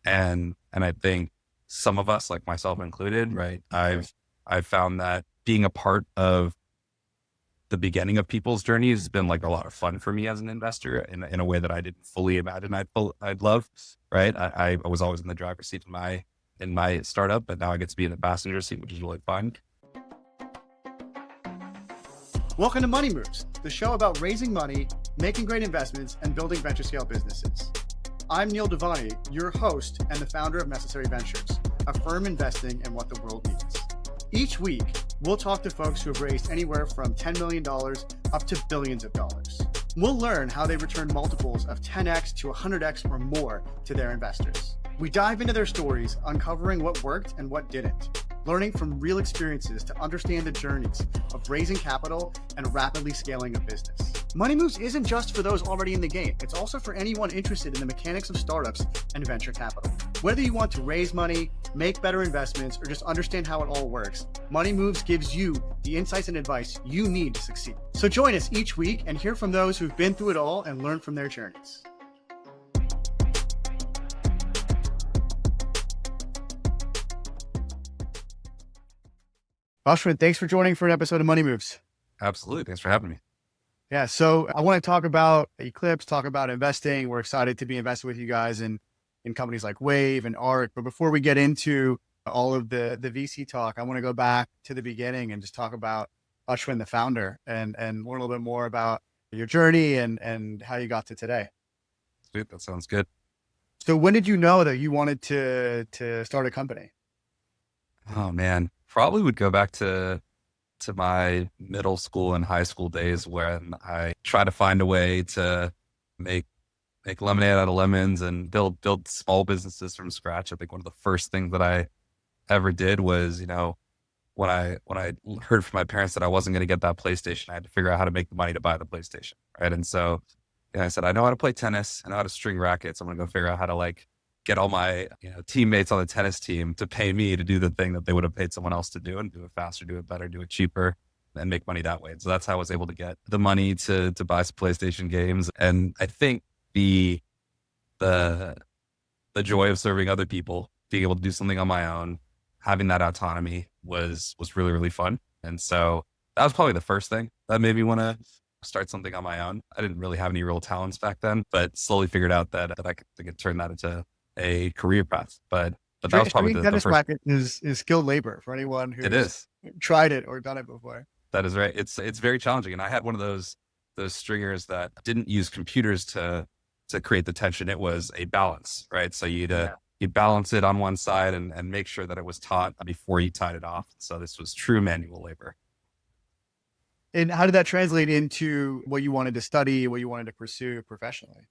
And I think some of us, like myself included, right? I've found that being a part of the beginning of people's journey has been like a lot of fun for me as an investor in a way that I didn't fully imagine I'd love, right? I was always in the driver's seat in my startup, but now I get to be in the passenger seat, which is really fun. Welcome to Money Moves, the show about raising money, making great investments, and building venture scale businesses. I'm Neil Devani, your host and the founder of Necessary Ventures, a firm investing in what the world needs. Each week, we'll talk to folks who have raised anywhere from $10 million up to billions of dollars. We'll learn how they return multiples of 10x to 100x or more to their investors. We dive into their stories, uncovering what worked and what didn't, learning from real experiences to understand the journeys of raising capital and rapidly scaling a business. Money Moves isn't just for those already in the game. It's also for anyone interested in the mechanics of startups and venture capital. Whether you want to raise money, make better investments, or just understand how it all works, Money Moves gives you the insights and advice you need to succeed. So join us each week and hear from those who've been through it all and learn from their journeys. Ashwin, thanks for joining for an episode of Money Moves. Absolutely. Thanks for having me. Yeah, so I want to talk about Eclipse, talk about investing. We're excited to be invested with you guys in companies like Wave and ARC. But before we get into all of the VC talk, I want to go back to the beginning and just talk about Ashwin, the founder, and learn a little bit more about your journey and how you got to today. Sweet. That sounds good. So when did you know that you wanted to start a company? Oh man, probably would go back to my middle school and high school days when I tried to find a way to make lemonade out of lemons and build small businesses from scratch. I think one of the first things that I ever did was, when I heard from my parents that I wasn't going to get that PlayStation, I had to figure out how to make the money to buy the PlayStation, right? And so I said, I know how to play tennis, I know how to string rackets. I'm going to go figure out how to get all my teammates on the tennis team to pay me to do the thing that they would have paid someone else to do, and do it faster, do it better, do it cheaper, and make money that way. And so that's how I was able to get the money to buy some PlayStation games. And I think the joy of serving other people, being able to do something on my own, having that autonomy was really, really fun. And so that was probably the first thing that made me want to start something on my own. I didn't really have any real talents back then, but slowly figured out that I could turn that into a career path. But that was probably the tennis first. racket is skilled labor for anyone It who's is. tried it or done it before. That is right. It's very challenging. And I had one of those stringers that didn't use computers to create the tension. It was a balance, right? So you'd balance it on one side and make sure that it was taut before you tied it off. So this was true manual labor. And how did that translate into what you wanted to study, what you wanted to pursue professionally?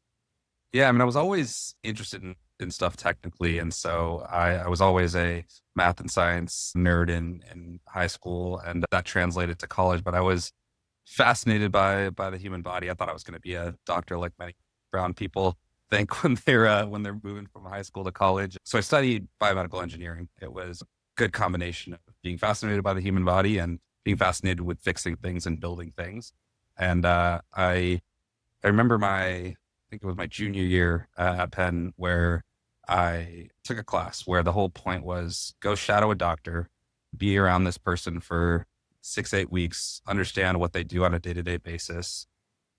Yeah, I mean, I was always interested in stuff technically. And so I was always a math and science nerd in high school, and that translated to college. But I was fascinated by the human body. I thought I was going to be a doctor, like many brown people think when they're moving from high school to college. So I studied biomedical engineering. It was a good combination of being fascinated by the human body and being fascinated with fixing things and building things. And I remember I think it was my junior year at Penn, where I took a class where the whole point was go shadow a doctor, be around this person for 6-8 weeks, understand what they do on a day-to-day basis,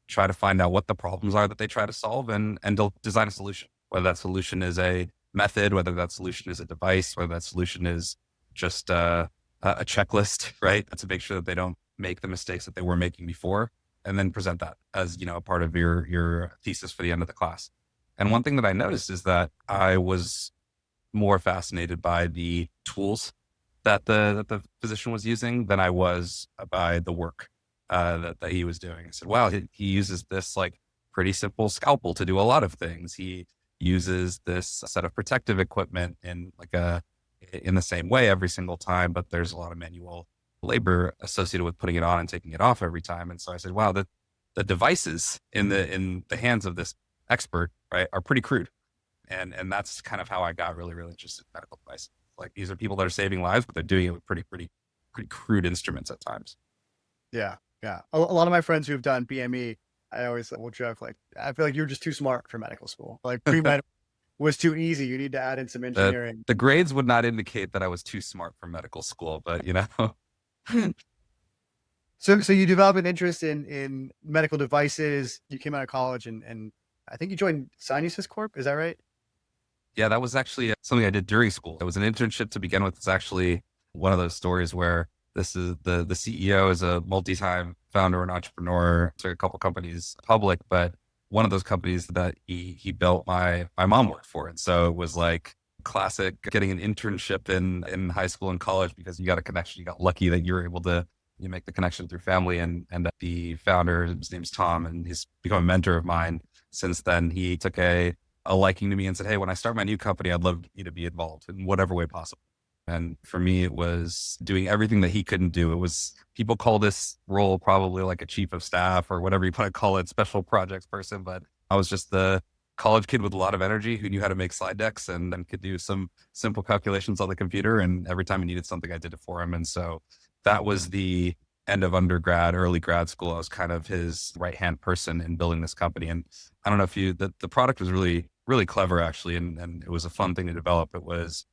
try to find out what the problems are that they try to solve, and design a solution, whether that solution is a method, whether that solution is a device, whether that solution is just a checklist, right? To make sure that they don't make the mistakes that they were making before, and then present that as, a part of your thesis for the end of the class. And one thing that I noticed is that I was more fascinated by the tools that the physician was using than I was by the work that he was doing. I said, wow, he uses this pretty simple scalpel to do a lot of things. He uses this set of protective equipment in the same way every single time, but there's a lot of manual labor associated with putting it on and taking it off every time. And so I said, wow, the devices in the hands of this expert, right, are pretty crude. And that's kind of how I got really, really interested in medical devices. These are people that are saving lives, but they're doing it with pretty crude instruments at times. Yeah. Yeah. A lot of my friends who've done BME, I always will joke, I feel like you're just too smart for medical school. Pre-med was too easy. You need to add in some The engineering. the grades would not indicate that I was too smart for medical school, but So you developed an interest in medical devices. You came out of college and I think you joined Sinusys Corp. Is that right? yeah, that was actually something I did during school. It was an internship to begin with. It's actually one of those stories where this is the CEO is a multi-time founder and entrepreneur, took a couple companies public, but one of those companies that he built, my mom worked for. And so it was like classic getting an internship in high school and college because you got a connection. You got lucky that you were able to you make the connection through family. And the founder, his name's Tom, and he's become a mentor of mine since then. He took a liking to me and said, "Hey, when I start my new company, I'd love you to be involved in whatever way possible." And for me, it was doing everything that he couldn't do. It was, people call this role probably like a chief of staff or whatever you want to call it, special projects person. But I was just the college kid with a lot of energy who knew how to make slide decks and could do some simple calculations on the computer. And every time he needed something, I did it for him. And so that was the end of undergrad, early grad school. I was kind of his right-hand person in building this company. And I don't know if the product was really, really clever actually. And it was a fun thing to develop. It was,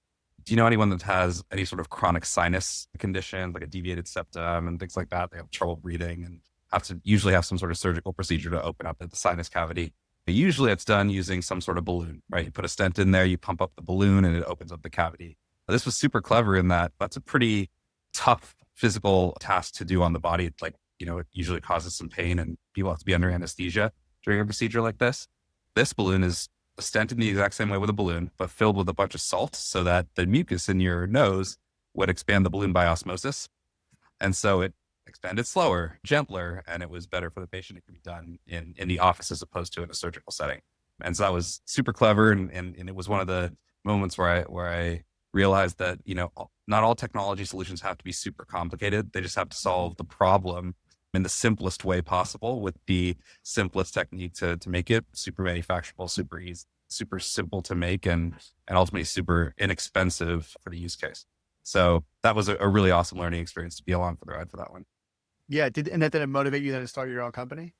do you know anyone that has any sort of chronic sinus condition, like a deviated septum and things like that? They have trouble breathing and have to usually have some sort of surgical procedure to open up the sinus cavity. But usually it's done using some sort of balloon, right? You put a stent in there, you pump up the balloon and it opens up the cavity. This was super clever in that that's a pretty tough physical task to do on the body. Like, it usually causes some pain and people have to be under anesthesia during a procedure like this. This balloon is a stent in the exact same way with a balloon, but filled with a bunch of salt so that the mucus in your nose would expand the balloon by osmosis. And so it expanded slower, gentler, and it was better for the patient. It could be done in the office as opposed to in a surgical setting. And so that was super clever. And it was one of the moments where I realized that, not all technology solutions have to be super complicated. They just have to solve the problem in the simplest way possible with the simplest technique to make it super manufacturable, super easy, super simple to make, and ultimately super inexpensive for the use case. So that was a really awesome learning experience to be along for the ride for that one. Yeah. Did it motivate you then to start your own company?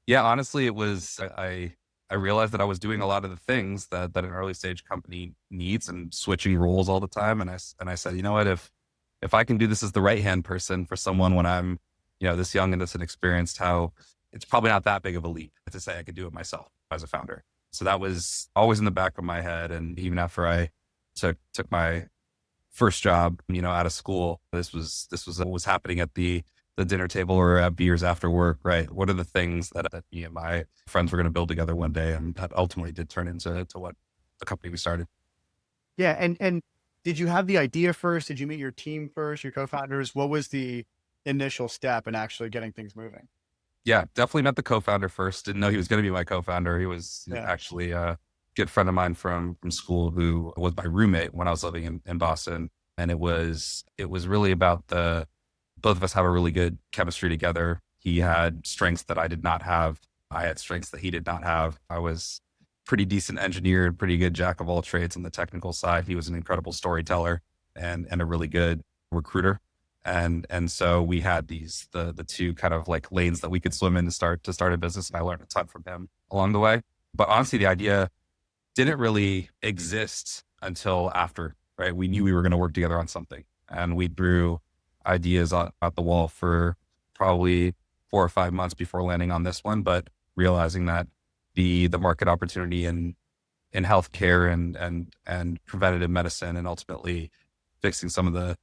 Yeah, honestly, it was, I realized that I was doing a lot of the things that an early stage company needs and switching roles all the time. And I said, you know what, if I can do this as the right-hand person for someone when I'm, this young and this inexperienced, how it's probably not that big of a leap to say I could do it myself as a founder. So that was always in the back of my head. And even after I took my first job, out of school, this was what was happening at the dinner table or at beers after work, right? What are the things that me and my friends were going to build together one day? And that ultimately did turn into what the company we started. Yeah. And did you have the idea first? Did you meet your team first, your co-founders? What was the initial step in actually getting things moving? Yeah, definitely met the co-founder first. Didn't know he was going to be my co-founder. He was Yeah. actually a good friend of mine from school who was my roommate when I was living in Boston. And it was really about both of us have a really good chemistry together. He had strengths that I did not have. I had strengths that he did not have. I was pretty decent engineer and pretty good jack of all trades on the technical side. He was an incredible storyteller and a really good recruiter. And so we had the two kind of like lanes that we could swim in to start a business. And I learned a ton from him along the way. But honestly, the idea didn't really exist until after, right? We knew we were going to work together on something, and we threw ideas out the wall for probably 4 or 5 months before landing on this one, but realizing that the market opportunity in healthcare and preventative medicine and ultimately fixing some of the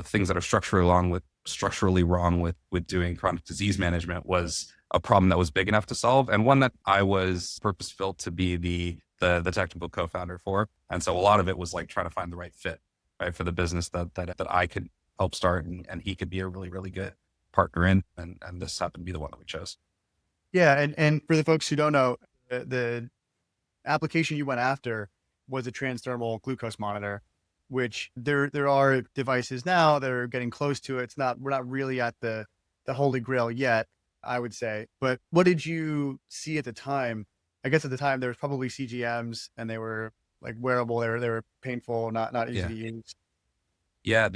things that are structurally wrong with doing chronic disease management was a problem that was big enough to solve, and one that I was purpose built to be the technical co-founder for. And so a lot of it was like trying to find the right fit, right, for the business that I could help start and he could be a really, really good partner in. And this happened to be the one that we chose. Yeah. And for the folks who don't know, the application you went after was a transdermal glucose monitor, which there are devices now that are getting close to it. We're not really at the holy grail yet, I would say. But what did you see at the time? I guess at the time there was probably CGMs and they were like wearable. They were painful, not easy Yeah. to use. Yeah.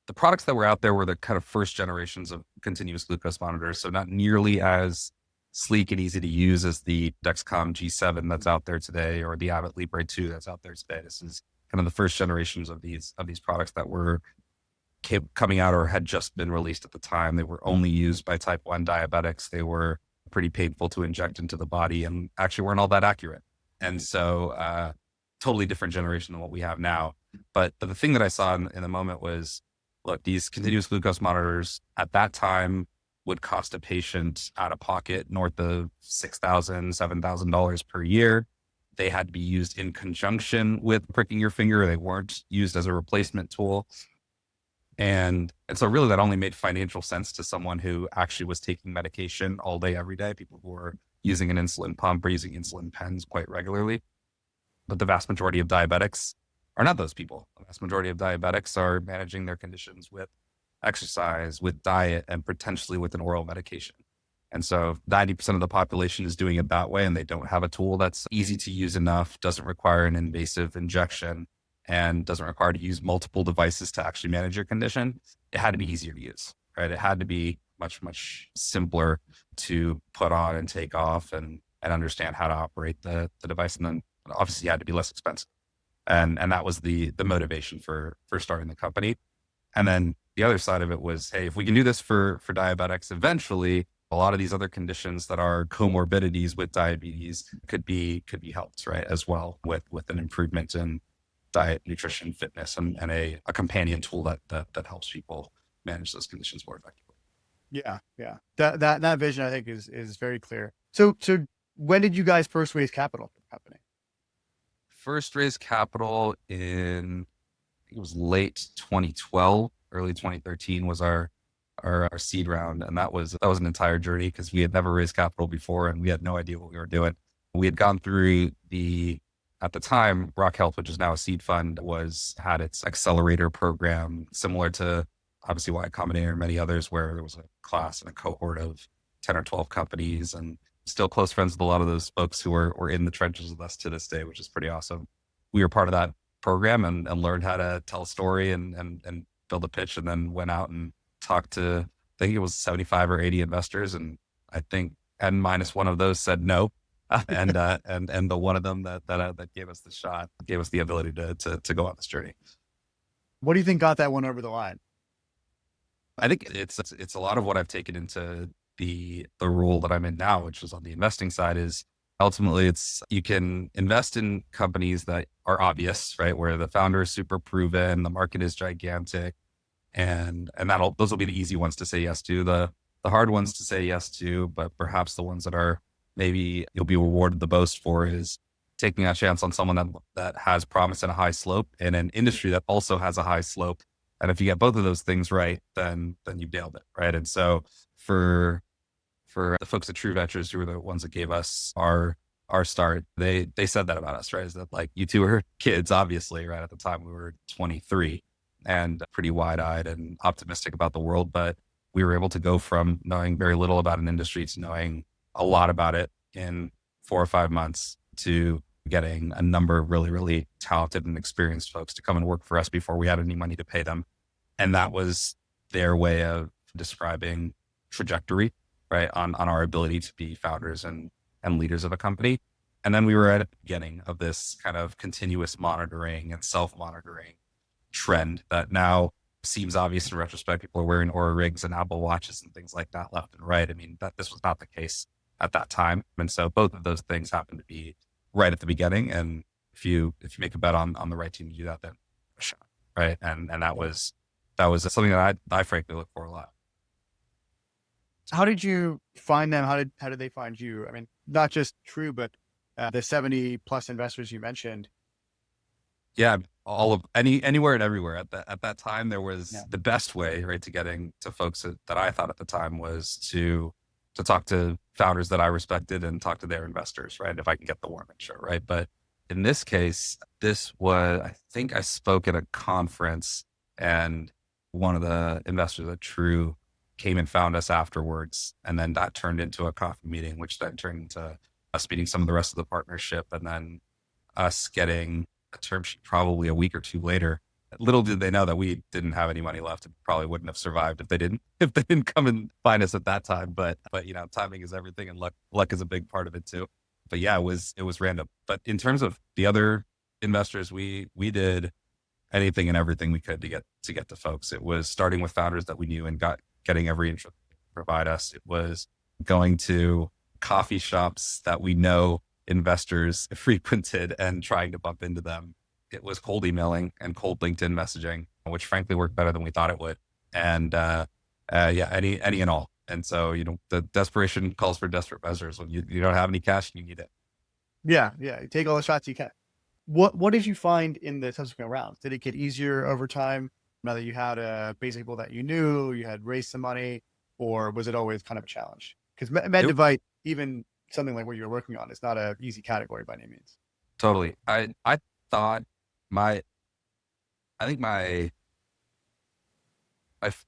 The products that were out there were the kind of first generations of continuous glucose monitors. So not nearly as sleek and easy to use as the Dexcom G7 that's out there today, or the Abbott Libre 2 that's out there today. This is kind of the first generations of these products that were coming out or had just been released at the time. They were only used by type 1 diabetics. They were pretty painful to inject into the body and actually weren't all that accurate. And so totally different generation than what we have now. But the thing that I saw in the moment was, look, these continuous glucose monitors at that time would cost a patient out of pocket north of $6,000, $7,000 per year. They had to be used in conjunction with pricking your finger. They weren't used as a replacement tool. And so really that only made financial sense to someone who actually was taking medication all day, every day, people who were using an insulin pump or using insulin pens quite regularly. But the vast majority of diabetics are not those people. The vast majority of diabetics are managing their conditions with exercise, with diet, and potentially with an oral medication. And so 90% of the population is doing it that way, and they don't have a tool that's easy to use enough, doesn't require an invasive injection, and doesn't require to use multiple devices to actually manage your condition. It had to be easier to use, right? It had to be much, much simpler to put on and take off and understand how to operate the device. And then obviously it had to be less expensive. And that was the motivation for starting the company. And then the other side of it was, hey, if we can do this for diabetics, eventually a lot of these other conditions that are comorbidities with diabetes could be helped, right? As well with an improvement in diet, nutrition, fitness, and a companion tool that helps people manage those conditions more effectively. Yeah. That vision I think is very clear. So when did you guys first raise capital for the company? First raised capital in, I think it was late 2012, early 2013 was our seed round. And that was an entire journey because we had never raised capital before and we had no idea what we were doing. We had gone through at the time, Rock Health, which is now a seed fund, had its accelerator program similar to obviously Y Combinator and many others, where there was a class and a cohort of 10 or 12 companies, and still close friends with a lot of those folks who are in the trenches with us to this day, which is pretty awesome. We were part of that program and learned how to tell a story and build a pitch, and then went out and talked to, I think it was 75 or 80 investors. And I think N minus one of those said no. And the one of them that gave us the shot, gave us the ability to go on this journey. What do you think got that one over the line? I think it's a lot of what I've taken into the role that I'm in now, which is on the investing side, is ultimately you can invest in companies that are obvious, right? Where the founder is super proven, the market is gigantic, and those will be the easy ones to say yes to. The hard ones to say yes to, but perhaps the ones that are maybe you'll be rewarded the most for, is taking a chance on someone that has promise and a high slope in an industry that also has a high slope. And if you get both of those things right, then you've nailed it, right? And so for the folks at True Ventures, who were the ones that gave us our start, they said that about us, right? Is that like, you two were kids, obviously, right? At the time we were 23 and pretty wide-eyed and optimistic about the world, but we were able to go from knowing very little about an industry to knowing a lot about it in 4 or 5 months, to getting a number of really, really talented and experienced folks to come and work for us before we had any money to pay them. And that was their way of describing trajectory, right? On our ability to be founders and leaders of a company. And then we were at the beginning of this kind of continuous monitoring and self-monitoring trend that now seems obvious in retrospect. People are wearing Oura rigs and Apple watches and things like that left and right. I mean, this was not the case at that time. And so both of those things happen to be right at the beginning. And if you make a bet on the right team to do that, then a shot, right? And that was something that I frankly look for a lot. How did you find them? How did they find you? I mean, not just True, but the 70 plus investors you mentioned. Yeah, all of anywhere and everywhere. At that time, there was the best way, right, to getting to folks that I thought at the time was to talk to founders that I respected and talk to their investors, right? If I can get the warm intro, right? But in this case, I think I spoke at a conference, and one of the investors at True came and found us afterwards. And then that turned into a coffee meeting, which then turned into us meeting some of the rest of the partnership, and then us getting a term sheet probably a week or two later, little did they know that we didn't have any money left and probably wouldn't have survived if they didn't come and find us at that time. But timing is everything, and luck is a big part of it too. But yeah, it was random. But in terms of the other investors, we did anything and everything we could to get to folks. It was starting with founders that we knew and getting every interest to provide us. It was going to coffee shops that we know investors frequented and trying to bump into them. It was cold emailing and cold LinkedIn messaging, which frankly worked better than we thought it would. And yeah, any and all. And so, the desperation calls for desperate measures. When you don't have any cash, you need it. Yeah. You take all the shots you can. What did you find in the subsequent rounds? Did it get easier over time now that you had basic people that you knew, you had raised some money, or was it always kind of a challenge? Because med device, even something like what you're working on, is not an easy category by any means. Totally. I thought I think my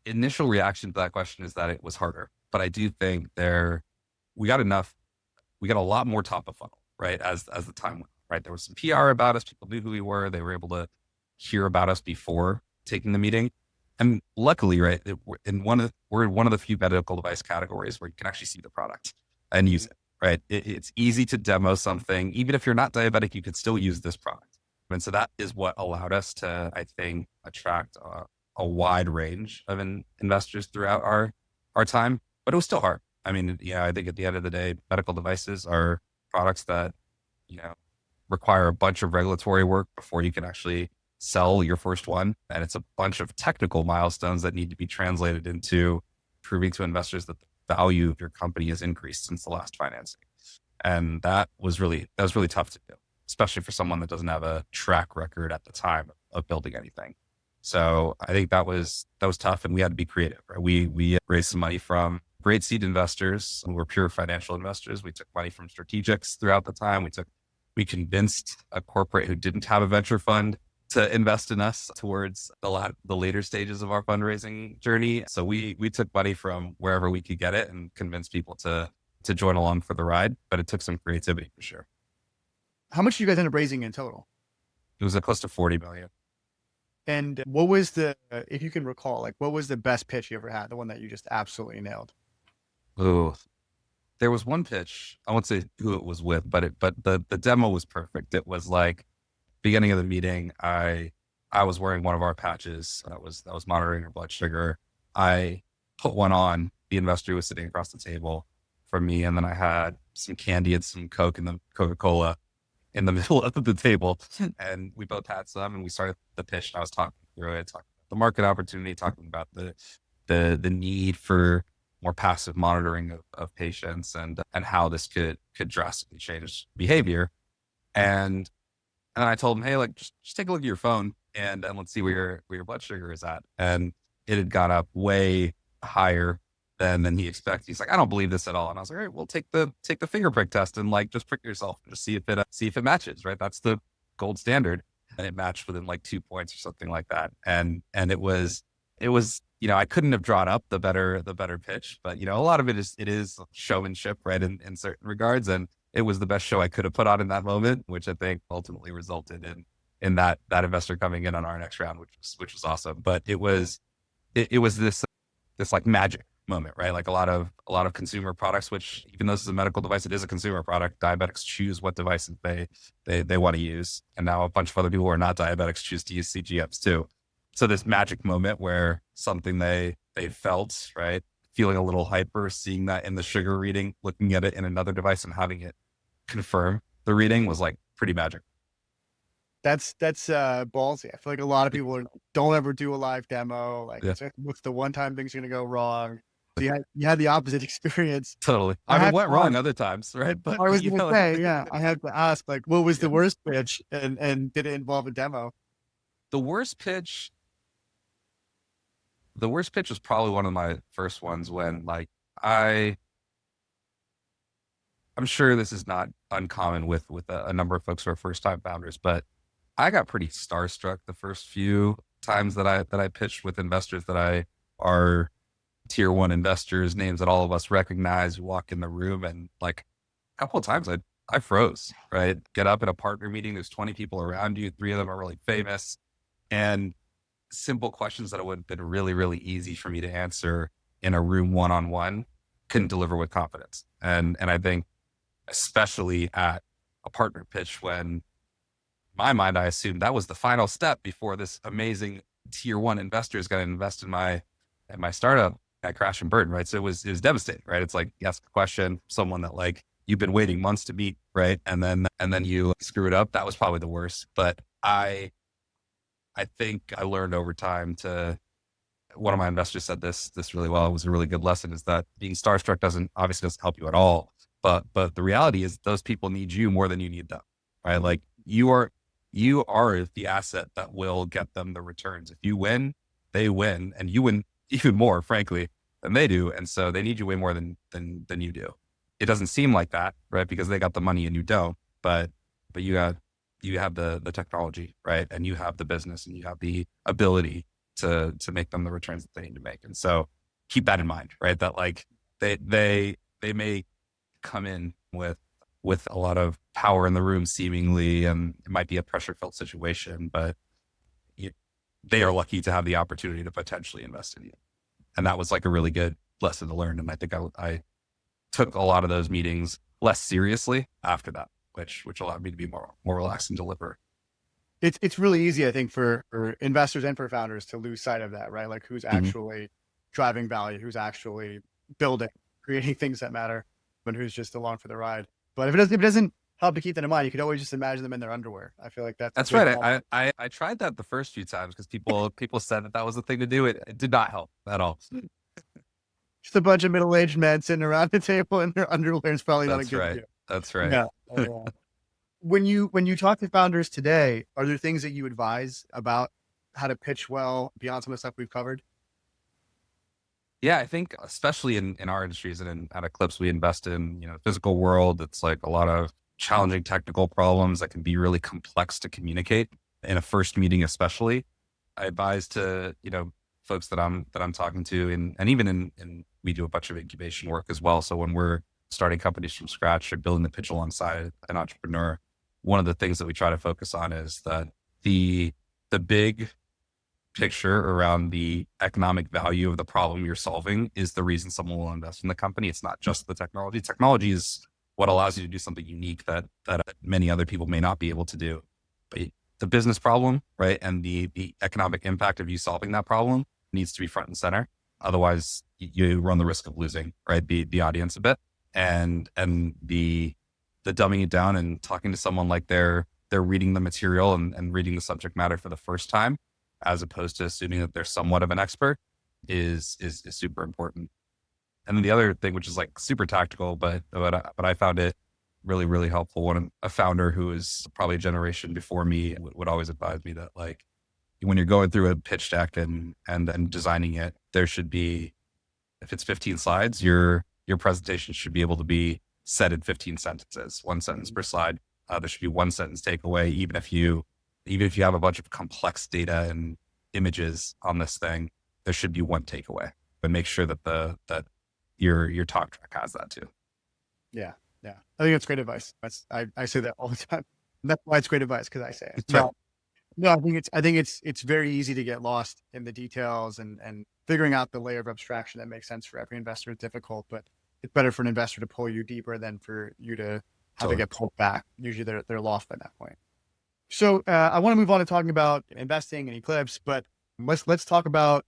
initial reaction to that question is that it was harder, but I do think we got a lot more top of funnel, right? As the time went, right? There was some PR about us. People knew who we were. They were able to hear about us before taking the meeting. And luckily, right, we're in one of the few medical device categories where you can actually see the product and use it, right? It's easy to demo something. Even if you're not diabetic, you could still use this product. And so that is what allowed us to, I think, attract a wide range of investors throughout our time, but it was still hard. I mean, yeah, I think at the end of the day, medical devices are products that, require a bunch of regulatory work before you can actually sell your first one. And it's a bunch of technical milestones that need to be translated into proving to investors that the value of your company has increased since the last financing. And that was really tough to do, especially for someone that doesn't have a track record at the time of building anything. So I think that was tough, and we had to be creative, right? We raised some money from great seed investors who were pure financial investors. We took money from strategics throughout the time. We convinced a corporate who didn't have a venture fund to invest in us towards the later stages of our fundraising journey. So we took money from wherever we could get it and convinced people to join along for the ride, but it took some creativity for sure. How much did you guys end up raising in total? It was close to 40 million. And what was if you can recall, like what was the best pitch you ever had? The one that you just absolutely nailed? Ooh, there was one pitch. I won't say who it was with, but the demo was perfect. It was like beginning of the meeting. I was wearing one of our patches that was monitoring your blood sugar. I put one on. The investor who was sitting across the table from me, and then I had some candy and some Coke and the Coca-Cola in the middle of the table, and we both had some, and we started the pitch. And I was talking through it, talking about the market opportunity, talking about the need for more passive monitoring of patients, and how this could drastically change behavior. And I told him, hey, like just take a look at your phone and let's see where your blood sugar is at. And it had gone up way higher than he expected. He's like, I don't believe this at all. And I was like, all right, well, take the finger prick test and like just prick yourself and just see if it matches, right? That's the gold standard. And it matched within like 2 points or something like that. And it was, I couldn't have drawn up the better pitch, but a lot of it is showmanship, right? In certain regards. And it was the best show I could have put on in that moment, which I think ultimately resulted in that investor coming in on our next round, which was awesome. But it was this like magic moment, right? Like a lot of consumer products, which even though this is a medical device, it is a consumer product. Diabetics choose what devices they want to use. And now a bunch of other people who are not diabetics choose to use CGMs too. So this magic moment where something they felt, right, feeling a little hyper, seeing that in the sugar reading, looking at it in another device and having it confirm the reading was like pretty magic. That's ballsy. I feel like a lot of people don't ever do a live demo. Like, what's the one time things are going to go wrong? So you had the opposite experience. Totally. I mean, it went wrong other times, right? But I was going to say, yeah, I had to ask, like, what was the worst pitch, and did it involve a demo? The worst pitch was probably one of my first ones when, like, I'm sure this is not uncommon with a number of folks who are first time founders, but I got pretty starstruck the first few times that I pitched with investors that are tier one investors, names that all of us recognize. We walk in the room, and like a couple of times I froze, right? Get up at a partner meeting, there's 20 people around you, 3 of them are really famous. And simple questions that would have been really, really easy for me to answer in a room one-on-one couldn't deliver with confidence. And I think especially at a partner pitch, when in my mind, I assumed that was the final step before this amazing tier one investor is going to invest in my startup. I crash and burn, right? So it was devastating, right? It's like you ask a question, someone that like you've been waiting months to meet, right? And then you screw it up. That was probably the worst. But I think I learned over time to, one of my investors said this really well. It was a really good lesson, is that being starstruck obviously doesn't help you at all. But the reality is those people need you more than you need them, right? Like you are the asset that will get them the returns. If you win, they win, and you win even more, frankly, than they do. And so they need you way more than you do. It doesn't seem like that, right? Because they got the money and you don't, but you have the technology, right? And you have the business and you have the ability to make them the returns that they need to make. And so keep that in mind, right? That like they may come in with a lot of power in the room seemingly, and it might be a pressure filled situation, but they are lucky to have the opportunity to potentially invest in you. And that was like a really good lesson to learn. And I think I took a lot of those meetings less seriously after that, which allowed me to be more relaxed and deliver. It's really easy, I think, for investors and for founders to lose sight of that, right? Like who's actually driving value, who's actually building, creating things that matter, but who's just along for the ride. But if it doesn't help to keep that in mind, you could always just imagine them in their underwear. I feel like that's right. I tried that the first few times because people said that was the thing to do. It did not help at all. Just a bunch of middle-aged men sitting around the table in their underwear is probably not a good view. That's right. Yeah. When you talk to founders today, are there things that you advise about how to pitch well beyond some of the stuff we've covered? Yeah, I think especially in our industries and at Eclipse, we invest in, physical world. It's like a lot of challenging technical problems that can be really complex to communicate in a first meeting, especially. I advise to, folks that I'm talking to, and even in we do a bunch of incubation work as well. So when we're starting companies from scratch or building the pitch alongside an entrepreneur, one of the things that we try to focus on is that the big picture around the economic value of the problem you're solving is the reason someone will invest in the company. It's not just the technology. Technology is what allows you to do something unique that many other people may not be able to do. But the business problem, right, and the economic impact of you solving that problem needs to be front and center. Otherwise, you run the risk of losing, right, the audience a bit, and the dumbing it down and talking to someone like they're reading the material and reading the subject matter for the first time, as opposed to assuming that they're somewhat of an expert, is super important. And then the other thing, which is like super tactical, but I found it really, really helpful. A founder who is probably a generation before me would always advise me that, like, when you're going through a pitch deck and designing it, there should be, if it's 15 slides, your presentation should be able to be said in 15 sentences, one sentence per slide. There should be one sentence takeaway, even if you have a bunch of complex data and images on this thing, there should be one takeaway. But make sure that your talk track has that too. Yeah. I think that's great advice. I say that all the time. And that's why it's great advice, because I say it. Right. No, I think it's very easy to get lost in the details, and figuring out the layer of abstraction that makes sense for every investor is difficult, but it's better for an investor to pull you deeper than for you to have to get pulled back. Usually they're lost by that point. So I want to move on to talking about investing in Eclipse, but let's talk about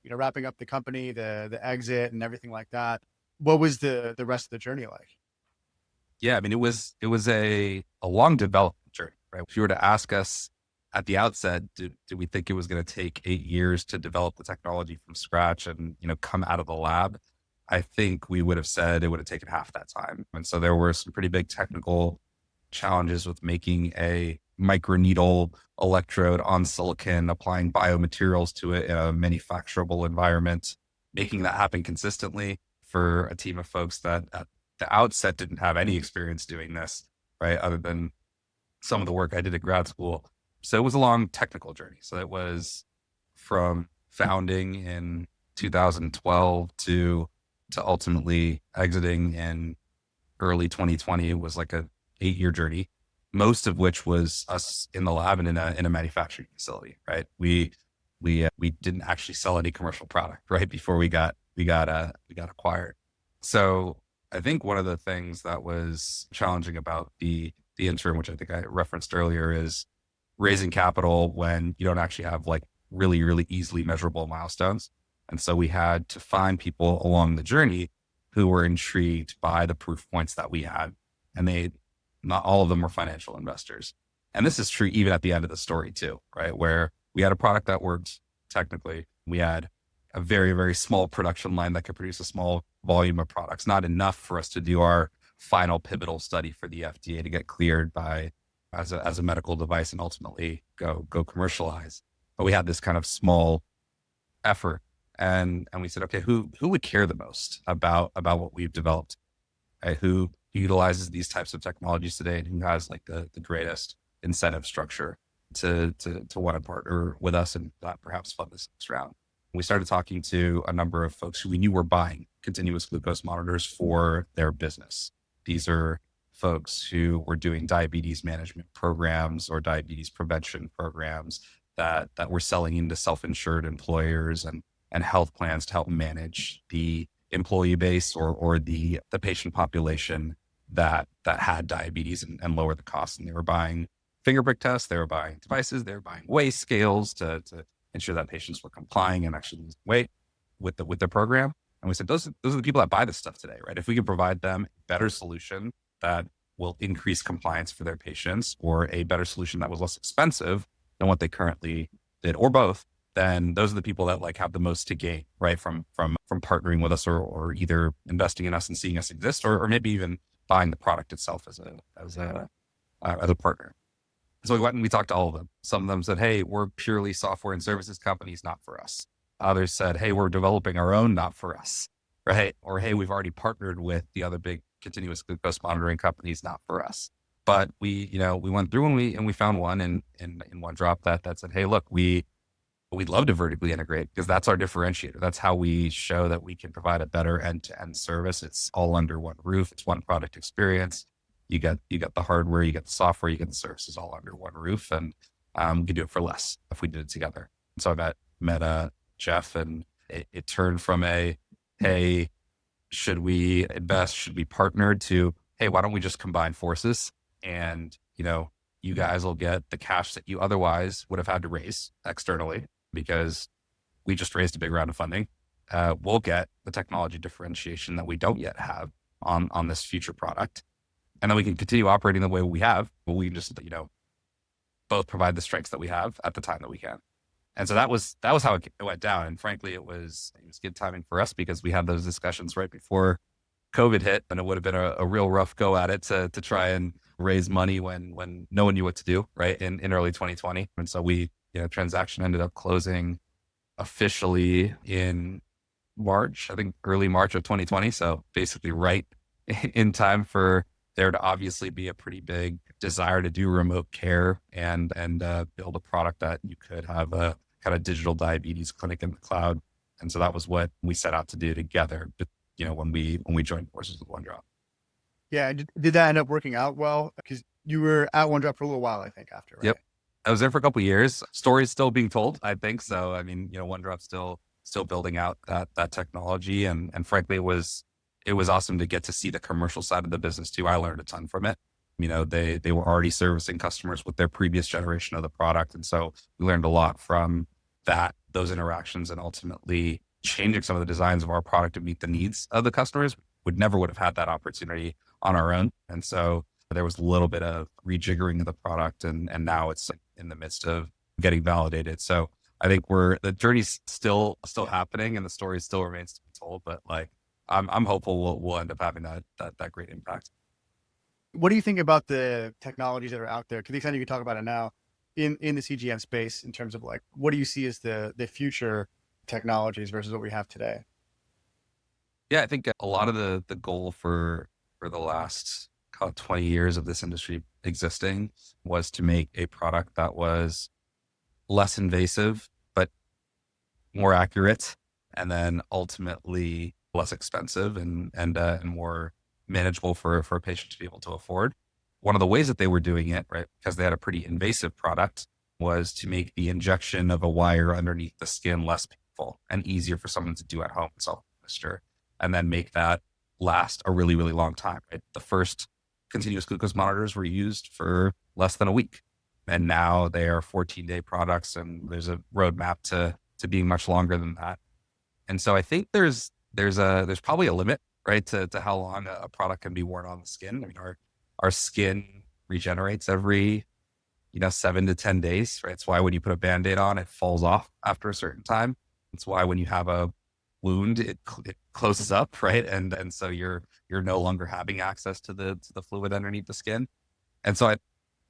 wrapping up the company, the exit, and everything like that. What was the rest of the journey like? Yeah, I mean, it was a long development journey, right? If you were to ask us at the outset, do we think it was going to take 8 years to develop the technology from scratch and come out of the lab? I think we would have said it would have taken half that time. And so there were some pretty big technical challenges with making a microneedle electrode on silicon, applying biomaterials to it in a manufacturable environment, making that happen consistently for a team of folks that at the outset didn't have any experience doing this, right? Other than some of the work I did at grad school. So it was a long technical journey. So it was from founding in 2012 to ultimately exiting in early 2020 was like a 8-year journey, most of which was us in the lab and in a manufacturing facility, right? We we didn't actually sell any commercial product right before we got acquired. So I think one of the things that was challenging about the intern, which I think I referenced earlier, is raising capital when you don't actually have like really easily measurable milestones. And so we had to find people along the journey who were intrigued by the proof points that we had. And not all of them were financial investors. And this is true even at the end of the story too, right? Where we had a product that worked technically. We had a very small production line that could produce a small volume of products, not enough for us to do our final pivotal study for the FDA to get cleared as a medical device and ultimately go commercialize. But we had this kind of small effort, and we said, okay, who would care the most about what we've developed? Right? Who utilizes these types of technologies today, and who has like the greatest incentive structure to want to partner with us and perhaps fund this next round? We started talking to a number of folks who we knew were buying continuous glucose monitors for their business. These are folks who were doing diabetes management programs or diabetes prevention programs that were selling into self-insured employers and health plans to help manage the employee base or the patient population that had diabetes and lower the costs. And they were buying finger prick tests, they were buying devices, they were buying weigh scales to ensure that patients were complying and actually losing weight with the program. And we said, those are the people that buy this stuff today, right? If we can provide them a better solution that will increase compliance for their patients, or a better solution that was less expensive than what they currently did, or both, then those are the people that like have the most to gain, right? From partnering with us or either investing in us and seeing us exist, or maybe even buying the product itself as a partner. So we went and we talked to all of them. Some of them said, hey, we're purely software and services companies, not for us. Others said, hey, we're developing our own, not for us, right? Or, hey, we've already partnered with the other big continuous glucose monitoring companies, not for us. But we went through and we found one in one drop that said, hey, look, we'd love to vertically integrate because that's our differentiator. That's how we show that we can provide a better end-to-end service. It's all under one roof. It's one product experience. You get the hardware, you get the software, you get the services all under one roof, and we could do it for less if we did it together. And so I met Jeff, and it turned from hey, should we invest? Should we partner? To, hey, why don't we just combine forces? And you guys will get the cash that you otherwise would have had to raise externally because we just raised a big round of funding. We'll get the technology differentiation that we don't yet have on this future product. And then we can continue operating the way we have, but we can just, both provide the strengths that we have at the time that we can. And so that was how it went down. And frankly, it was good timing for us because we had those discussions right before COVID hit, and it would have been a real rough go at it to try and raise money when no one knew what to do, right? In early 2020. And so transaction ended up closing officially in March, I think early March of 2020. So basically right in time for there to obviously be a pretty big desire to do remote care and build a product that you could have a kind of digital diabetes clinic in the cloud. And so that was what we set out to do together, when we joined forces with OneDrop. Yeah. Did that end up working out well? Because you were at OneDrop for a little while, I think, after, right? Yep. I was there for a couple of years. Stories still being told, I think. So, OneDrop's still building out that technology. And frankly, it was awesome to get to see the commercial side of the business too. I learned a ton from it. They were already servicing customers with their previous generation of the product. And so we learned a lot from those interactions, and ultimately changing some of the designs of our product to meet the needs of the customers. Would have had that opportunity on our own. And so there was a little bit of rejiggering of the product, and now it's in the midst of getting validated. So I think the journey's still happening and the story still remains to be told, but I'm hopeful we'll end up having that great impact. What do you think about the technologies that are out there? To the extent you can talk about it now in the CGM space, in terms of what do you see as the future technologies versus what we have today? Yeah, I think a lot of the goal for the last 20 years of this industry existing was to make a product that was less invasive, but more accurate, and then ultimately less expensive and more manageable for a patient to be able to afford. One of the ways that they were doing it, right, because they had a pretty invasive product, was to make the injection of a wire underneath the skin less painful and easier for someone to do at home and self-administer, and then make that last a really, really long time. Right? The first continuous glucose monitors were used for less than a week, and now they are 14-day products, and there's a roadmap to being much longer than that. And so I think there's probably a limit, right, to how long a product can be worn on the skin. I mean, our skin regenerates every 7 to 10 days, right? It's why when you put a Band-Aid on, it falls off after a certain time. It's why when you have a wound, it closes up, right? And so you're no longer having access to the fluid underneath the skin. And so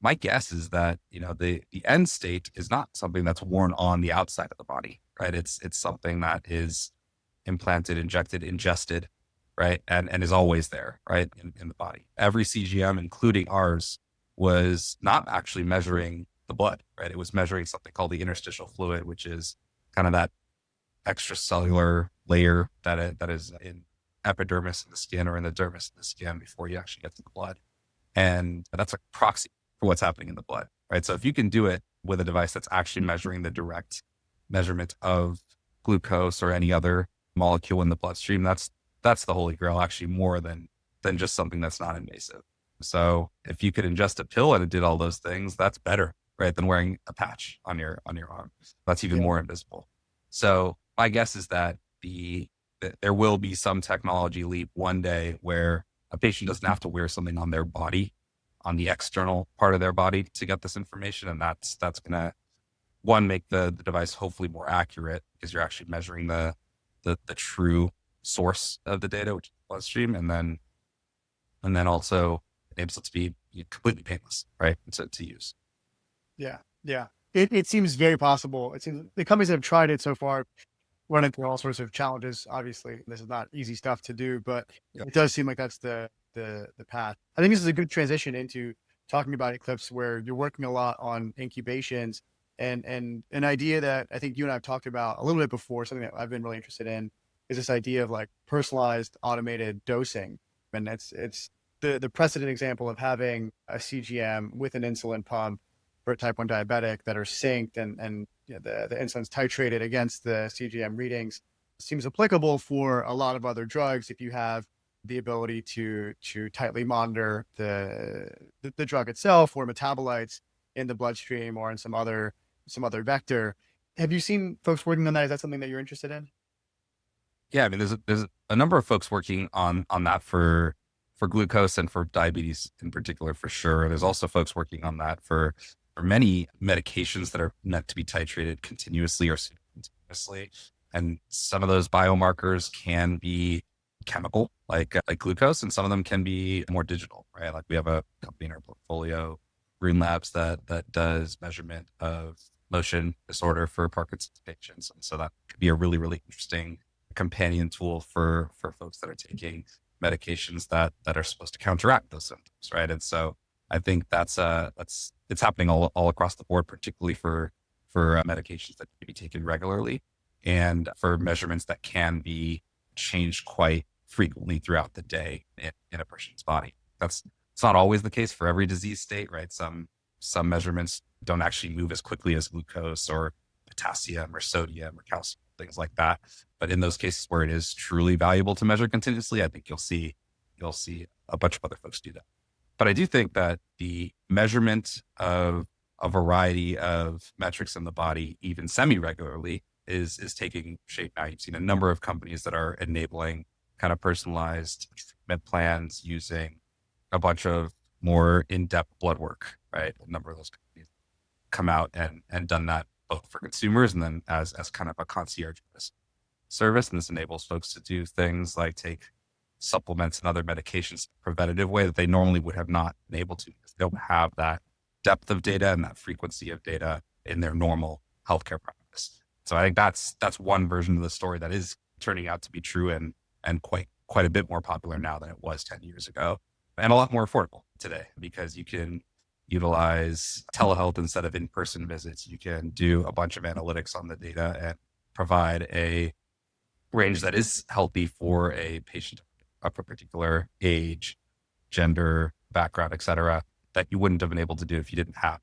my guess is that, the end state is not something that's worn on the outside of the body, right? It's something that is implanted, injected, ingested, right? And is always there, right? In the body. Every CGM, including ours, was not actually measuring the blood, right? It was measuring something called the interstitial fluid, which is kind of that extracellular layer that is in epidermis in the skin or in the dermis in the skin before you actually get to the blood. And that's a proxy for what's happening in the blood, right? So if you can do it with a device that's actually measuring the direct measurement of glucose or any other molecule in the bloodstream, that's the holy grail, actually, more than just something that's not invasive. So if you could ingest a pill and it did all those things, that's better, right, than wearing a patch on your arm. That's even more invisible. So my guess is that there will be some technology leap one day where a patient doesn't have to wear something on their body, on the external part of their body, to get this information. And that's going to, one, make the device hopefully more accurate, because you're actually measuring the true source of the data, which is the bloodstream, and then also enables it to be completely painless, right, to use. Yeah. It seems very possible. It seems the companies that have tried it so far run into all sorts of challenges. Obviously, this is not easy stuff to do, but it does seem like that's the path. I think this is a good transition into talking about Eclipse, where you're working a lot on incubations, and an idea that I think you and I have talked about a little bit before, something that I've been really interested in, is this idea of like personalized automated dosing. And it's the precedent example of having a CGM with an insulin pump for a type 1 diabetic that are synced, and the insulin's titrated against the CGM readings. Seems applicable for a lot of other drugs if you have the ability to tightly monitor the drug itself or metabolites in the bloodstream or in some other vector. Have you seen folks working on that? Is that something that you're interested in? Yeah, I mean, there's a number of folks working on that for glucose and for diabetes in particular, for sure. There's also folks working on that for many medications that are meant to be titrated continuously or continuously. And some of those biomarkers can be chemical, like glucose, and some of them can be more digital, right? Like we have a company in our portfolio, Rune Labs, that does measurement of motion disorder for Parkinson's patients. And so that could be a really, really interesting companion tool for folks that are taking medications that are supposed to counteract those symptoms, right? And so I think it's happening all across the board, particularly for medications that can be taken regularly, and for measurements that can be changed quite frequently throughout the day in a person's body. It's not always the case for every disease state, right? Some measurements don't actually move as quickly as glucose or potassium or sodium or calcium, things like that. But in those cases where it is truly valuable to measure continuously, I think you'll see a bunch of other folks do that. But I do think that the measurement of a variety of metrics in the body, even semi-regularly, is taking shape now. You've seen a number of companies that are enabling kind of personalized treatment plans using a bunch of more in-depth blood work, right? A number of those companies come out and done that both for consumers and then as kind of a concierge service. And this enables folks to do things like take supplements and other medications in a preventative way that they normally would have not been able to, because they don't have that depth of data and that frequency of data in their normal healthcare practice. So I think that's one version of the story that is turning out to be true and quite a bit more popular now than it was 10 years ago, and a lot more affordable today, because you can utilize telehealth instead of in-person visits. You can do a bunch of analytics on the data and provide a range that is healthy for a patient of a particular age, gender, background, et cetera, that you wouldn't have been able to do if you didn't have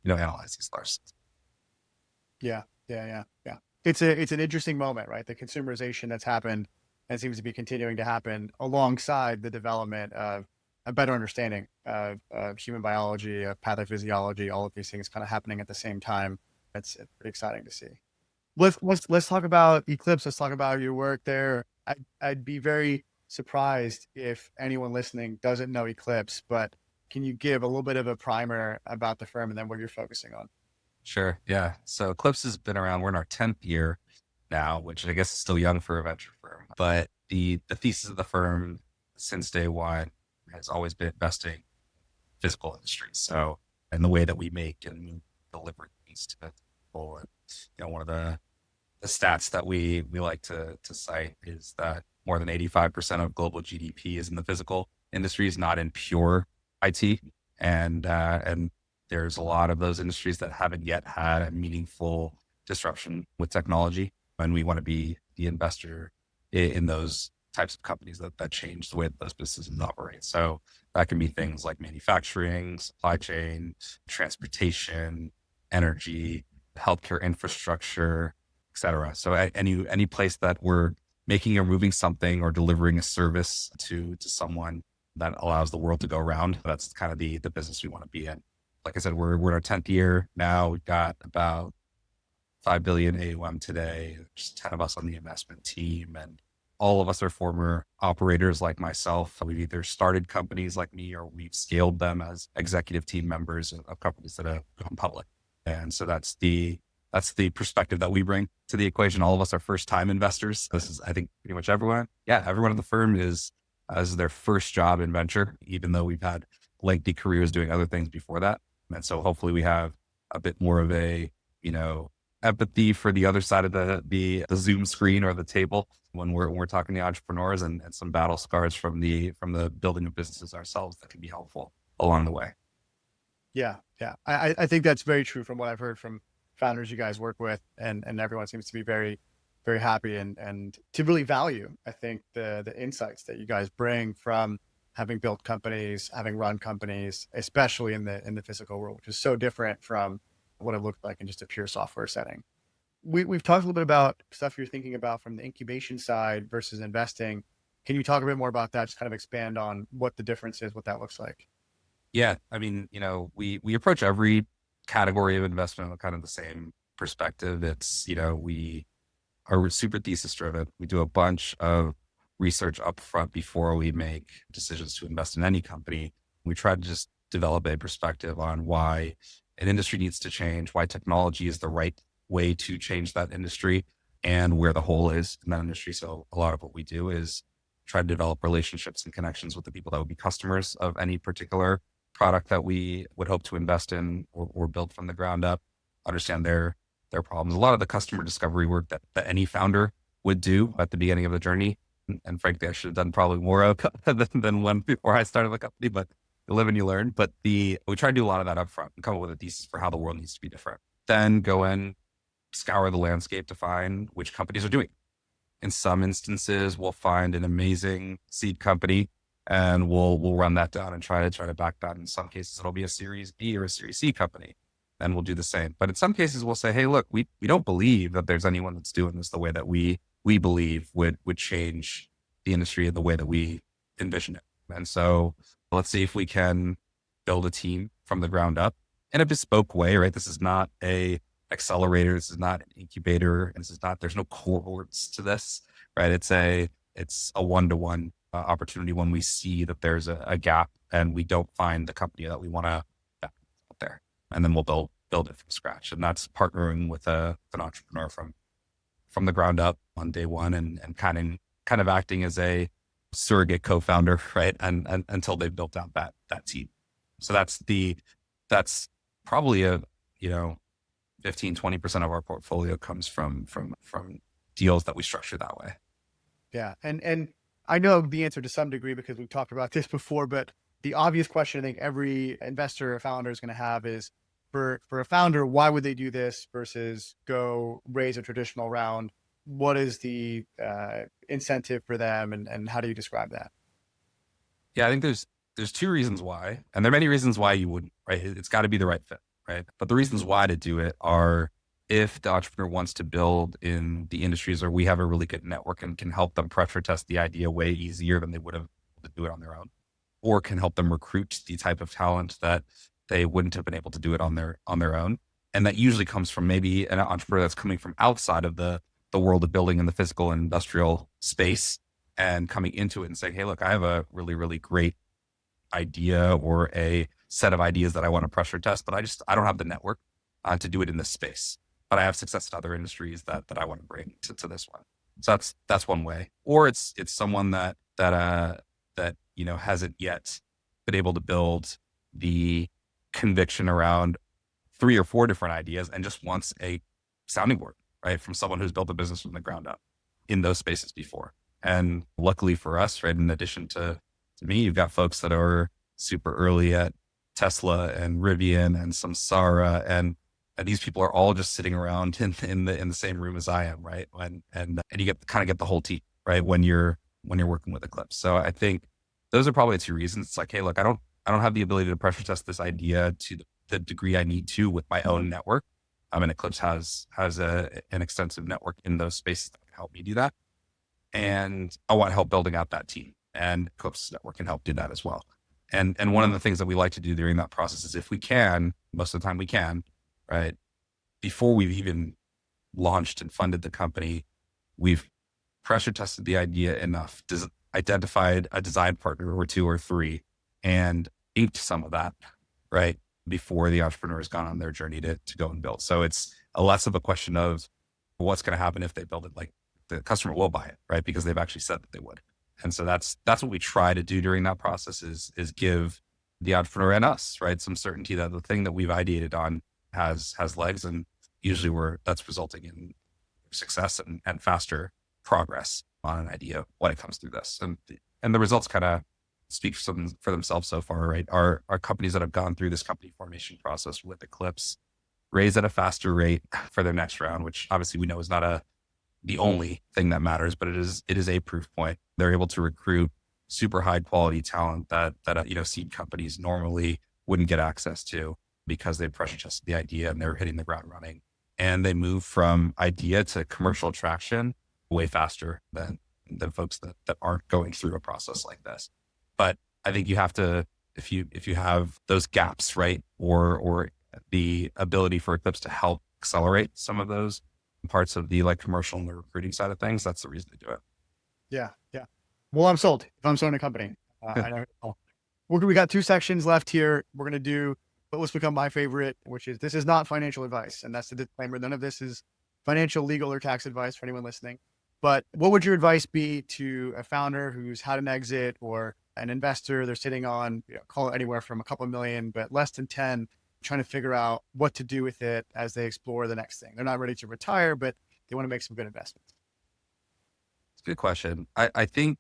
analyze these large. Yeah. It's an interesting moment, right? The consumerization that's happened and seems to be continuing to happen alongside the development of a better understanding of human biology, of pathophysiology, all of these things kind of happening at the same time. It's pretty exciting to see. Let's talk about Eclipse. Let's talk about your work there. I'd be very surprised if anyone listening doesn't know Eclipse, but can you give a little bit of a primer about the firm and then what you're focusing on? Sure. Yeah. So Eclipse has been around. We're in our 10th year now, which I guess is still young for a venture firm. But the thesis of the firm since day one has always been investing in physical industries. So in the way that we make and deliver things to people. And, one of the stats that we like to cite is that more than 85% of global GDP is in the physical industries, not in pure IT. And there's a lot of those industries that haven't yet had a meaningful disruption with technology. And we want to be the investor in those types of companies that change the way that those businesses operate. So that can be things like manufacturing, supply chain, transportation, energy, healthcare infrastructure, et cetera. So any place that we're making or moving something or delivering a service to someone that allows the world to go around, that's kind of the business we want to be in. Like I said, we're in our 10th year now. We've got about 5 billion AUM today. There's 10 of us on the investment team, and all of us are former operators like myself. We've either started companies like me or we've scaled them as executive team members of companies that have gone public. And so that's the perspective that we bring to the equation. All of us are first time investors. This is, I think, pretty much everyone. Yeah, everyone in the firm is as their first job in venture, even though we've had lengthy careers doing other things before that. And so hopefully we have a bit more of a, empathy for the other side of the Zoom screen or the table when we're talking to entrepreneurs, and some battle scars from the building of businesses ourselves that can be helpful along the way. Yeah. I think that's very true from what I've heard from founders you guys work with, and everyone seems to be very, very happy and to really value, I think, the insights that you guys bring from having built companies, having run companies, especially in the physical world, which is so different from what it looked like in just a pure software setting. We've talked a little bit about stuff you're thinking about from the incubation side versus investing. Can you talk a bit more about that? Just kind of expand on what the difference is, what that looks like. Yeah. I mean, we approach every category of investment with kind of the same perspective. It's, we are super thesis driven. We do a bunch of research up front before we make decisions to invest in any company. We try to just develop a perspective on why an industry needs to change, why technology is the right way to change that industry, and where the hole is in that industry. So a lot of what we do is try to develop relationships and connections with the people that would be customers of any particular product that we would hope to invest in or build from the ground up, understand their problems. A lot of the customer discovery work that any founder would do at the beginning of the journey. And frankly, I should have done probably more of than one before I started the company, but you live and you learn. But we try to do a lot of that up front and come up with a thesis for how the world needs to be different. Then go in, scour the landscape to find which companies are doing it. In some instances, we'll find an amazing seed company and we'll run that down and try to back that. In some cases, it'll be a Series B or a Series C company. Then we'll do the same. But in some cases, we'll say, hey, look, we don't believe that there's anyone that's doing this the way that we believe would change the industry in the way that we envision it. And so let's see if we can build a team from the ground up in a bespoke way, right? This is not a accelerator. This is not an incubator. And there's no cohorts to this, right? It's a one-to-one opportunity when we see that there's a gap and we don't find the company that we want to out there. And then we'll build it from scratch. And that's partnering with an entrepreneur from the ground up on day one and kind of acting as a surrogate co-founder, right? And until they've built out that team. So that's probably 15-20% of our portfolio comes from deals that we structure that way. Yeah. And I know the answer to some degree because we've talked about this before, but the obvious question I think every investor or founder is going to have is for a founder, why would they do this versus go raise a traditional round? What is the incentive for them and how do you describe that? Yeah, I think there's two reasons why, and there are many reasons why you wouldn't, right? It's got to be the right fit, right? But the reasons why to do it are if the entrepreneur wants to build in the industries where we have a really good network and can help them pressure test the idea way easier than they would have to do it on their own, or can help them recruit the type of talent that they wouldn't have been able to do it on their own. And that usually comes from maybe an entrepreneur that's coming from outside of the world of building in the physical and industrial space and coming into it and saying, hey, look, I have a really, really great idea or a set of ideas that I want to pressure test, but I don't have the network to do it in this space. But I have success in other industries that I want to bring to this one. So that's one way. Or it's someone that hasn't yet been able to build the conviction around 3 or 4 different ideas and just wants a sounding board, right? From someone who's built a business from the ground up in those spaces before. And luckily for us, right, in addition to me, you've got folks that are super early at Tesla and Rivian and Samsara, and these people are all just sitting around in the same room as I am, right? And you get the whole team, right? When you're working with Eclipse. So I think those are probably 2 reasons. It's like, hey, look, I don't have the ability to pressure test this idea to the degree I need to with my own network. And Eclipse has an extensive network in those spaces that can help me do that. And I want help building out that team, and Eclipse network can help do that as well. And one of the things that we like to do during that process is, if we can, most of the time we can, right? Before we've even launched and funded the company, we've pressure tested the idea enough, identified a design partner or 2 or 3, and inked some of that, right? Before the entrepreneur has gone on their journey to go and build. So it's less of a question of what's going to happen if they build it. Like, the customer will buy it, right? Because they've actually said that they would. And so that's what we try to do during that process is give the entrepreneur and us, right, some certainty that the thing that we've ideated on has legs, and usually that's resulting in success and faster progress on an idea when it comes through this. And the results kind of speak for themselves so far, right? Our companies that have gone through this company formation process with Eclipse raise at a faster rate for their next round, which obviously we know is not the only thing that matters, but it is a proof point. They're able to recruit super high quality talent that seed companies normally wouldn't get access to, because they pressure tested the idea and they're hitting the ground running. And they move from idea to commercial traction way faster than folks that aren't going through a process like this. But I think you have to, if you have those gaps, right, or the ability for Eclipse to help accelerate some of those parts of the commercial and the recruiting side of things, that's the reason to do it. Yeah. Well, I'm sold. If I'm starting a company, I know. We got 2 sections left here. We're going to do what's become my favorite, which is, this is not financial advice. And that's the disclaimer. None of this is financial, legal, or tax advice for anyone listening. But what would your advice be to a founder who's had an exit, or an investor they're sitting on, call it anywhere from a couple million, but less than 10, trying to figure out what to do with it as they explore the next thing? They're not ready to retire, but they want to make some good investments. It's a good question. I think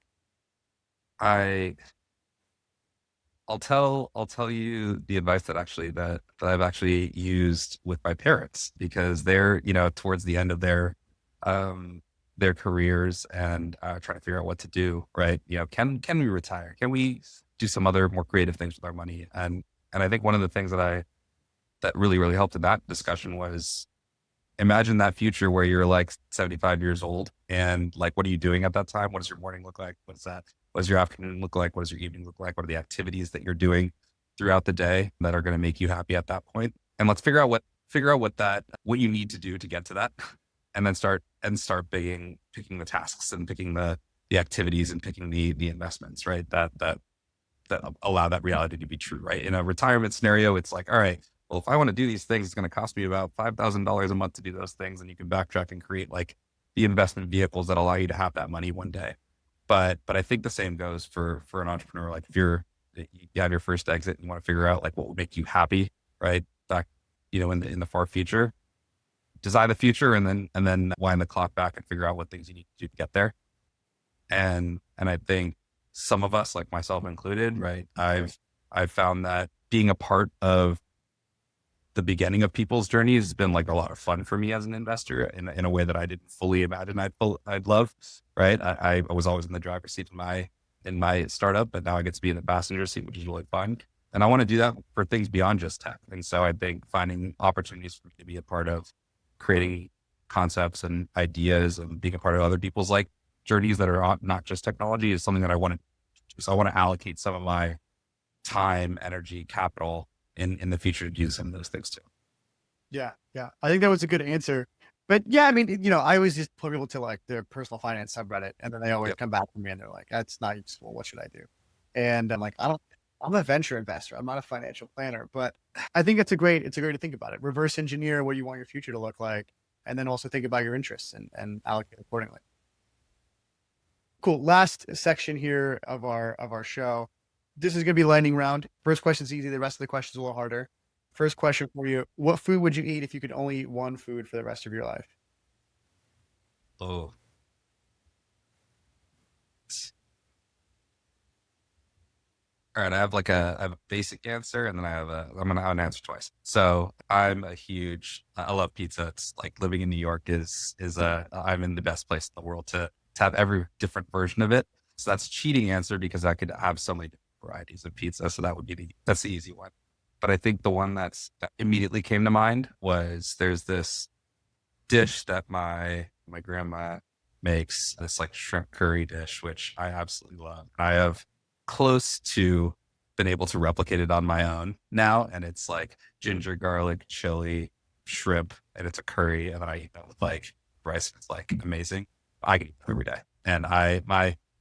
I'll tell you the advice that I've actually used with my parents, because they're, towards the end of their careers and trying to figure out what to do, right? Can we retire? Can we do some other more creative things with our money? And I think one of the things that really, really helped in that discussion was, imagine that future where you're 75 years old, and what are you doing at that time? What does your morning look like? What does your afternoon look like? What does your evening look like? What are the activities that you're doing throughout the day that are going to make you happy at that point? And let's figure out what you need to do to get to that, and then start picking the tasks and picking the activities and picking the investments, right? That allow that reality to be true, right? In a retirement scenario, it's all right, well, if I want to do these things, it's going to cost me about $5,000 a month to do those things. And you can backtrack and create the investment vehicles that allow you to have that money one day. But I think the same goes for an entrepreneur. If you have your first exit and you want to figure out what would make you happy, right? Back, in the far future, design the future, and then wind the clock back and figure out what things you need to do to get there. And I think some of us, like myself included, right? I've found that being a part of the beginning of people's journeys has been a lot of fun for me as an investor in a way that I didn't fully imagine I'd love, right? I was always in the driver's seat in my startup, but now I get to be in the passenger seat, which is really fun. And I want to do that for things beyond just tech. And so I think finding opportunities for me to be a part of creating concepts and ideas and being a part of other people's like journeys that are not just technology is something that I want to do. So I want to allocate some of my time, energy, capital in the future to do some of those things too. Yeah. Yeah. I think that was a good answer. But yeah, I mean, I always just put people to like their personal finance subreddit, and then they always Yep. come back to me and they're like, that's not useful. What should I do? And I'm like, I'm a venture investor. I'm not a financial planner, but I think it's a great way to think about it. Reverse engineer what you want your future to look like, and then also think about your interests and allocate accordingly. Cool. Last section here of our show. This is going to be lightning round. First question's easy. The rest of the questions a little harder. First question for you. What food would you eat if you could only eat one food for the rest of your life? Oh, all right. I have a basic answer and then I'm going to have an answer twice. So I love pizza. It's like living in New York I'm in the best place in the world to have every different version of it. So that's a cheating answer because I could have so many different varieties of pizza. So that's the easy one. But I think the one that immediately came to mind was there's this dish that my grandma makes, this like shrimp curry dish, which I absolutely love. I have close to been able to replicate it on my own now. And it's like ginger, garlic, chili, shrimp, and it's a curry. And then I eat that with like rice. It's like amazing. I can eat it every day. And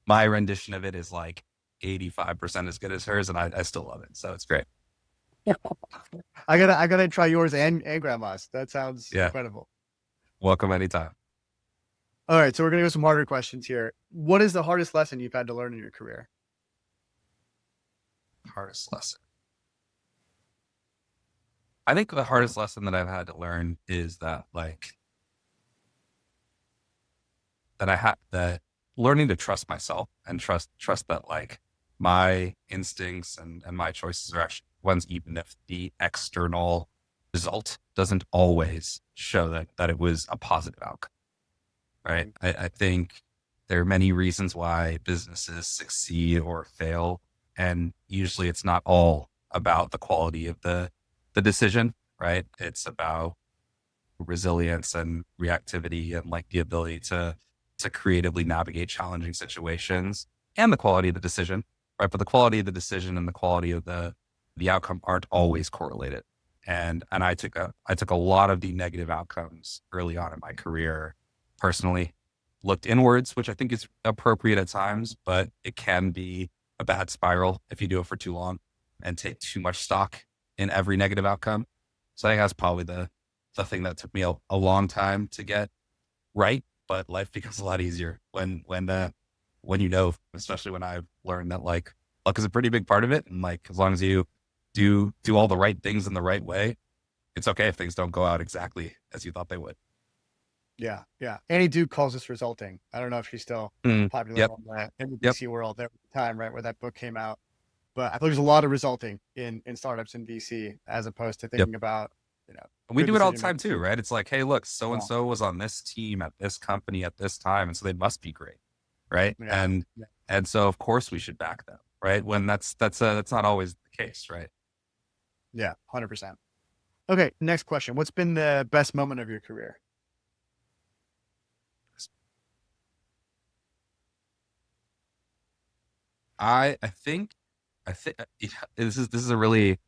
my rendition of it is like 85% as good as hers. And I still love it. So it's great. I gotta try yours and grandma's. That sounds Yeah. incredible. Welcome anytime. All right, so we're gonna go some harder questions here. What is the hardest lesson you've had to learn in your career? Hardest lesson. I think the hardest lesson that I've had to learn is that that learning to trust myself and trust that like my instincts and my choices are actually ones, even if the external result doesn't always show that it was a positive outcome. Right. I think there are many reasons why businesses succeed or fail. And usually it's not all about the quality of the decision, right? It's about resilience and reactivity and like the ability to creatively navigate challenging situations and the quality of the decision, right? But the quality of the decision and the quality of the outcome aren't always correlated. And I took a lot of the negative outcomes early on in my career personally, looked inwards, which I think is appropriate at times, but it can be a bad spiral if you do it for too long and take too much stock in every negative outcome. So I think that's probably the thing that took me a long time to get right, but life becomes a lot easier when especially when I've learned that like luck is a pretty big part of it. And like, as long as you do all the right things in the right way, it's okay if things don't go out exactly as you thought they would. Yeah, yeah. Annie Duke calls this resulting. I don't know if she's still popular Yep. on that in the Yep. VC world at the time, right, where that book came out. But I thought there's a lot of resulting in startups in VC as opposed to Yep. thinking about, We good do it all the decision time making. too, right? It's like, hey, look, so and Yeah, so was on this team at this company at this time, and so they must be great, right? yeah, And so of course we should back them, right? When that's not always the case, right? yeah, 100%. Okay, next question. What's been the best moment of your career? I think this is a really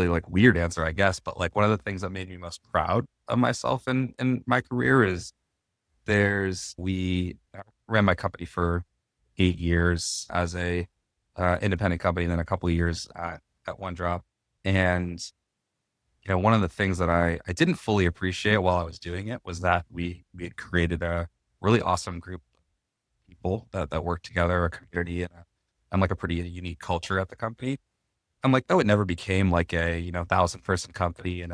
like weird answer, I guess, but like one of the things that made me most proud of myself in my career is we ran my company for 8 years as a independent company, and then a couple of years at One Drop. And one of the things that I didn't fully appreciate while I was doing it was that we had created a really awesome group of people that worked together, a community, and like a pretty unique culture at the company. I'm like, though it never became like a 1,000-person company and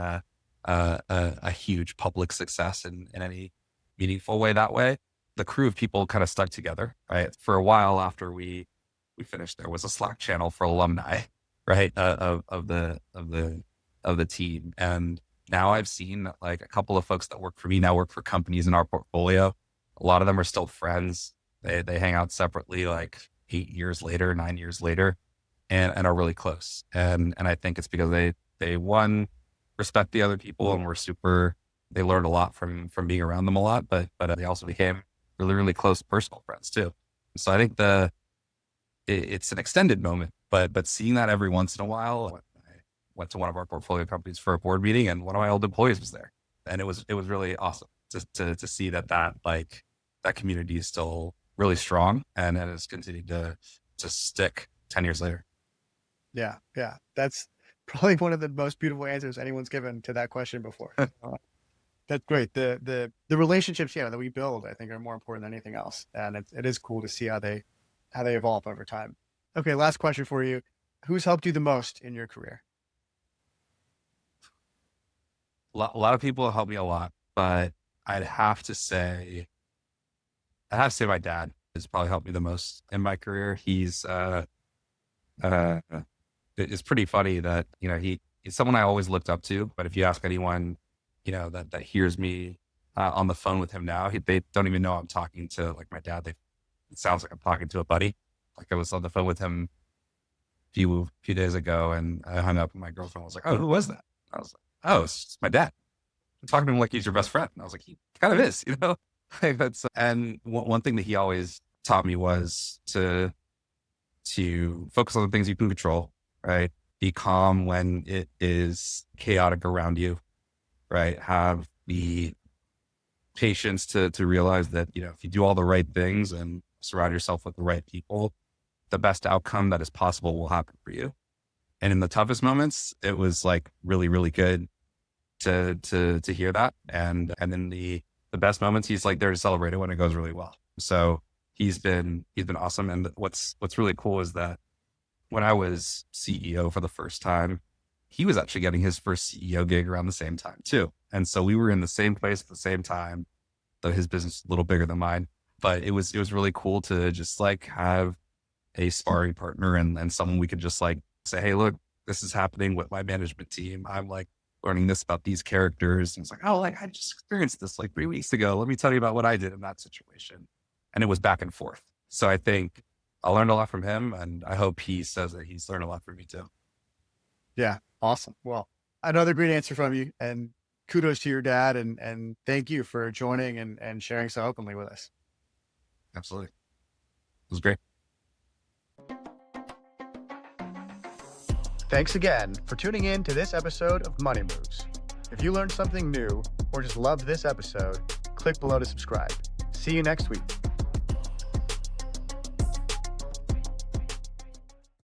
a huge public success in any meaningful way that way. The crew of people kind of stuck together, right? For a while after we finished, there was a Slack channel for alumni, right, of the team. And now I've seen that like a couple of folks that work for me now work for companies in our portfolio. A lot of them are still friends. They hang out separately like 8 years later, 9 years later. and are really close. And I think it's because they one, respect the other people and they learned a lot from being around them a lot, but they also became really, really close personal friends too. So I think it's an extended moment, but seeing that every once in a while. I went to one of our portfolio companies for a board meeting, and one of my old employees was there, and it was really awesome to see that community is still really strong and has continued to stick 10 years later. Yeah. Yeah. That's probably one of the most beautiful answers anyone's given to that question before. That's great. The relationships, that we build, I think, are more important than anything else. And it is cool to see how they evolve over time. Okay. Last question for you. Who's helped you the most in your career? A lot of people helped me a lot, but I'd have to say my dad has probably helped me the most in my career. He's it's pretty funny that, he's someone I always looked up to, but if you ask anyone, that hears me on the phone with him now, they don't even know I'm talking to like my dad. It sounds like I'm talking to a buddy. Like I was on the phone with him a few days ago, and I hung up and my girlfriend was like, "Oh, who was that?" I was like, "Oh, it's my dad." I'm talking to him like he's your best friend. And I was like, he kind of is, Like that's, and one thing that he always taught me was to focus on the things you can control, right? Be calm when it is chaotic around you, right? Have the patience to realize that, if you do all the right things and surround yourself with the right people, the best outcome that is possible will happen for you. And in the toughest moments, it was like really, really good to hear that. And in the best moments, he's like there to celebrate it when it goes really well. So he's been awesome. And what's really cool is that when I was CEO for the first time, he was actually getting his first CEO gig around the same time too. And so we were in the same place at the same time, though his business is a little bigger than mine. But it was really cool to just like have a sparring partner and someone we could just like say, "Hey, look, this is happening with my management team. I'm like learning this about these characters." And it's like, "Oh, like I just experienced this like 3 weeks ago. Let me tell you about what I did in that situation." And it was back and forth. So I think I learned a lot from him, and I hope he says that he's learned a lot from me too. Yeah. Awesome. Well, another great answer from you, and kudos to your dad, and thank you for joining and sharing so openly with us. Absolutely. It was great. Thanks again for tuning in to this episode of Money Moves. If you learned something new or just loved this episode, click below to subscribe. See you next week.